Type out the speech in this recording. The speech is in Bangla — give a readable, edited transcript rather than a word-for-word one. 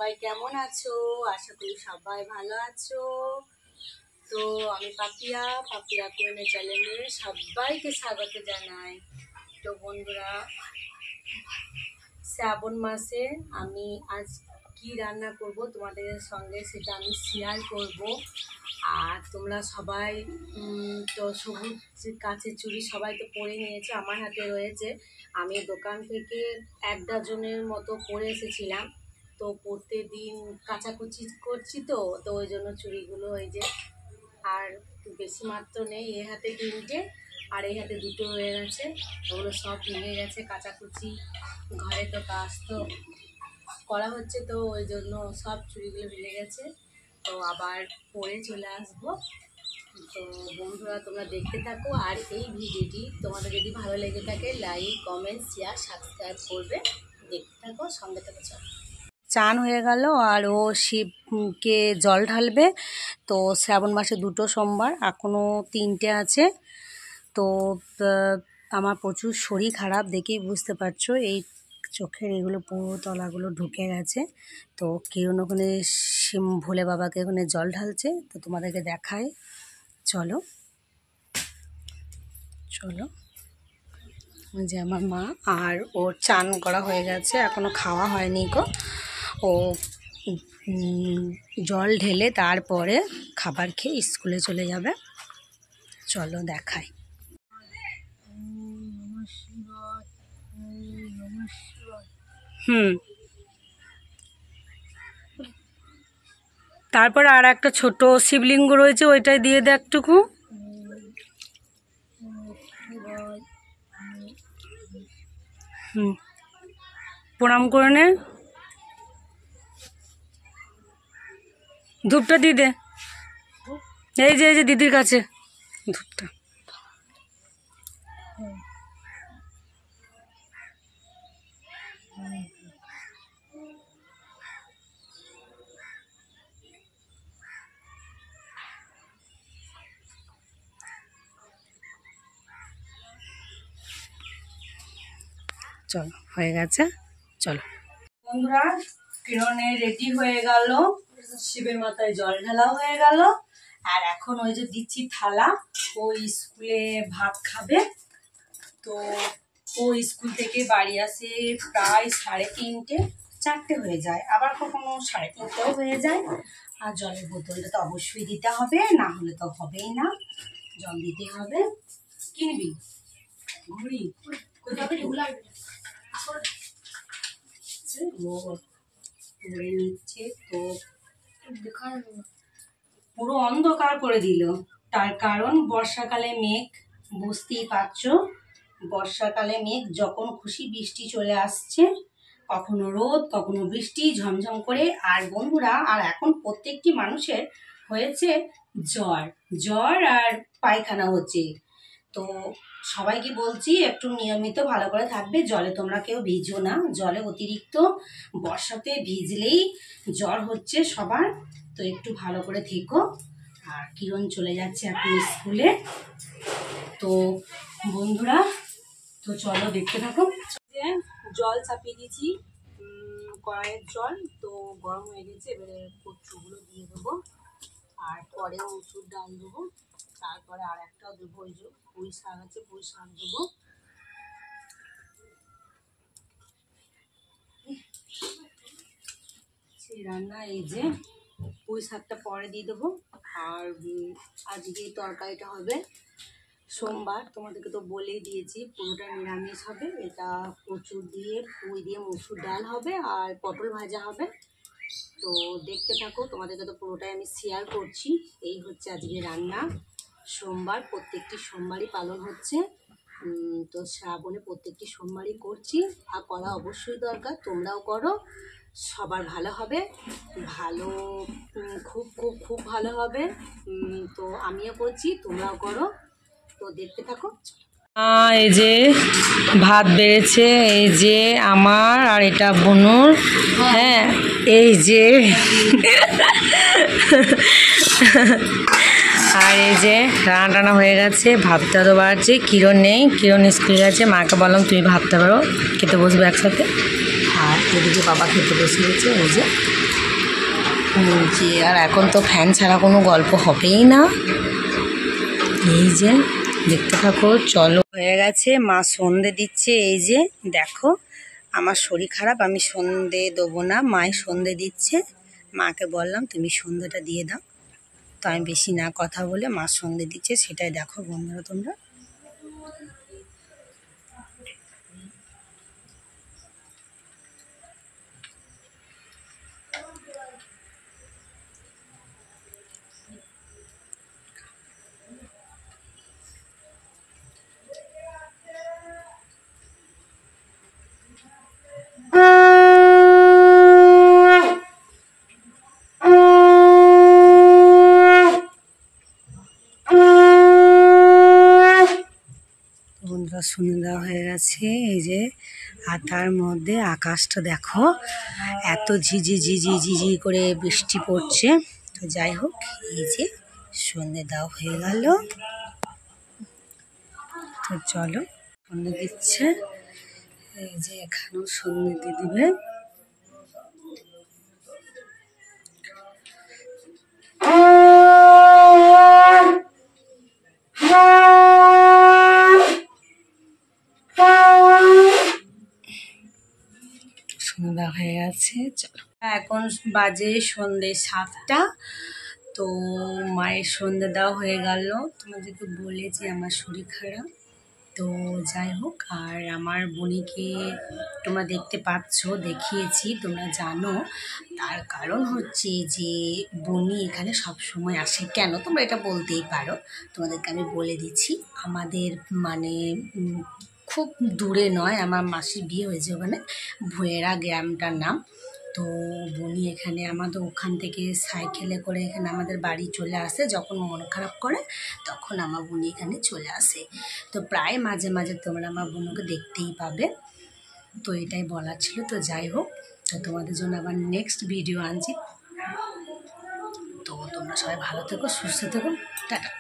সবাই কেমন আছো? আশা করি সবাই ভালো আছো। তো আমি পাপিয়া কোয়েনে চ্যানেলে সবাইকে স্বাগত জানাই। তো বন্ধুরা, শ্রাবণ মাসে আমি আজ কি রান্না করব তোমাদের সঙ্গে সেটা আমি শেয়ার করব। আর তোমরা সবাই তো সবুজ কাচের চুড়ি সবাই তো পরে নিয়েছে, আমার হাতে রয়েছে। আমি দোকান থেকে 1 ডজনের মতো পরে এসেছিলাম। তো প্রত্যেকদিন কাচাকুচি করছি তো ওই জন্য চুড়িগুলো এই যে, আর বেশি মাত্র নেই। এ হাতে 3টে আর এই হাতে 2টো হয়ে গেছে। ওগুলো সব ভেঙে গেছে কাচাকুচি, ঘরে তো কাজ তো করা হচ্ছে, তো ওই জন্য সব চুড়িগুলো ভেঙে গেছে। তো আবার পরে চলে আসবো। তো বন্ধুরা, তোমরা দেখতে থাকো। আর এই ভিডিওটি তোমাদের যদি ভালো লেগে থাকে লাইক, কমেন্ট, শেয়ার, সাবস্ক্রাইব করবে। দেখতে থাকো, সঙ্গে থেকে চলো। চান হয়ে গেল আর ও শিবকে জল ঢালবে। তো শ্রাবণ মাসে 2টো সোমবার, এখনও 3টে আছে। তো আমার প্রচুর শরীর খারাপ, দেখেই বুঝতে পারছো। এই চোখের এগুলো পুরো তলাগুলো ঢুকে গেছে। তো কিরণ ওখানে ভোলে বাবাকে ওখানে জল ঢালছে, তো তোমাদেরকে দেখায়। চলো চলো। যে আমার মা, আর ওর চান করা হয়ে গেছে, এখনো খাওয়া হয়নি গো। ও জল ঢেলে তারপরে খাবার খেয়ে স্কুলে চলে যাবে। চলো দেখাই। তারপরে আর একটা ছোট শিবলিঙ্গ রয়েছে, ওইটাই দিয়ে দে একটুকু। প্রণাম করে নে। ধূপটা দিয়ে দে, এই যে দিদির কাছে ধূপটা। চলো, হয়ে গেছে। চলো বন্ধুরা, কিরণে রেডি হয়ে গেল, শিবের মাথায় জল ঢালা হয়ে গেল। আর এখন ওই যে দিচ্ছি থালা, ও স্কুলে ভাত খাবে। তো ও স্কুল থেকে বাড়ি আসে প্রায় 3:30, 4টে হয়ে যায়, আবার কখনো 3:30ও হয়ে যায়। আর জলের বোতলটা তো অবশ্যই দিতে হবে, না হলে তো হবেই না, জল দিতে হবে। কিনবি ঘুড়ি নিচ্ছে, তো পুরো অন্ধকার করে দিল। তার কারণ বর্ষাকালে মেঘ, বুঝতেই পারছো, বর্ষাকালে মেঘ, যখন খুশি বৃষ্টি চলে আসছে, কখনো রোদ কখনো বৃষ্টি ঝমঝম করে। আর বন্ধুরা, আর এখন প্রত্যেকটি মানুষের হয়েছে জ্বর আর পায়খানা হচ্ছে। তো সবাইকে বলছি একটু নিয়মিত ভালো করে থাকবে, জলে তোমরা কেউ ভিজো না। জলে অতিরিক্ত বর্ষাতে ভিজলেই জ্বর হচ্ছে সবার, তো একটু ভালো করে থেকো। আর কিরণ চলে যাচ্ছে এখন স্কুলে। তো বন্ধুরা, তো চলো দেখতে থাকো। জল চাপিয়ে দিয়েছি, কড়াইয়ের জল তো গরম হয়ে গেছে। এবারে কচুগুলো দিয়ে দেবো, আর পরে মসুর ডাল দেবো, তারপরে আর একটাও দেবো, ওই যে পুঁই শাক আছে, পুঁই শাক দেবো। সেই রান্না, এই যে পুঁই শাকটা পরে দিয়ে দেবো। আর আজকে তরকারিটা হবে সোমবার, তোমাদেরকে তো বলেই দিয়েছি, পুরোটা নিরামিষ হবে। এটা কচু দিয়ে, পুঁই দিয়ে মসুর ডাল হবে, আর পটল ভাজা হবে। তো দেখতে থাকো, তোমাদেরকে তো পুরোটাই আমি শেয়ার করছি। এই হচ্ছে আজকে রান্না। সোমবার, প্রত্যেকটি সোমবারই পালন হচ্ছে। তো শ্রাবণে প্রত্যেকটি সোমবারই করছি, আর করা অবশ্যই দরকার, তোমরাও করো। সবার ভালো হবে, ভালো, খুব খুব খুব ভালো হবে। তো আমিও করছি, তোমরাও করো। তো দেখতে থাকো। এই যে ভাত বেড়েছে, এই যে আমার, আর এটা বনুর। হ্যাঁ, এই যে আর এই যে রান্না টানা হয়ে গেছে, ভাতটা তো বাড়ছে। কিরণ নেই, কিরণ স্কুলে গেছে, মাকে বললাম তুমি ভাতটা বাড়ো, খেতে বসবো একসাথে। আর এদিকে বাবা খেতে বসে গেছে। এই যে আর এখন তো ফ্যান ছাড়া কোনো গল্প হবেই না। এই যে দেখতে থাকো, চলো। হয়ে গেছে, মা সন্ধে দিচ্ছে। এই যে দেখো, আমার শরীর খারাপ, আমি সন্ধে দেবো না, মায়ের সন্ধে দিচ্ছে। মাকে বললাম তুমি সন্ধেটা দিয়ে দাও, তো আমি বেশি না কথা বলে মা সন্ধে দিচ্ছে, সেটাই দেখো বন্ধুরা তোমরা। বন্ধুরা শুনে দেওয়া হয়ে গেছে। এই যে আর তার মধ্যে আকাশটা দেখো, এত ঝিঝি ঝিঝি ঝিঝি করে বৃষ্টি পড়ছে। তো যাই হোক, এই যে সন্ধে দেওয়া হয়ে গেল। তো চলো, সন্ধে দিচ্ছে। এই যে এখানেও সন্ধে দিয়ে দিবে। সন্ধ্যা হয়ে গেছে, চলো। এখন বাজে সন্ধ্যে 7টা। তো মায়ের সন্ধ্যে দেওয়া হয়ে গেল। তোমাদেরকে বলেছি আমার শরীর খারাপ, তো যাই হোক। আর আমার বোনিকে তোমরা দেখতে পাচ্ছ, দেখিয়েছি, তোমরা জানো। তার কারণ হচ্ছে যে বনি এখানে সব সময় আসে। কেন তোমরা এটা বলতেই পারো, তোমাদেরকে আমি বলে দিচ্ছি। আমাদের মানে খুব দূরে নয়, আমার মাসির বিয়ে হয়েছে ওখানে, ভুয়েরা গ্রামটার নাম। তো বনি এখানে আমাদের ওখান থেকে সাইকেলে করে এখানে আমাদের বাড়ি চলে আসে। যখন মন খারাপ করে তখন আমার বোনি এখানে চলে আসে। তো প্রায় মাঝে মাঝে তোমরা আমার বোনকে দেখতেই পাবে। তো এটাই বলার ছিল। তো যাই হোক, তো তোমাদের জন্য আবার নেক্সট ভিডিও আনছি। তো তোমরা সবাই ভালো থেকো, সুস্থ থেকো, টাটা।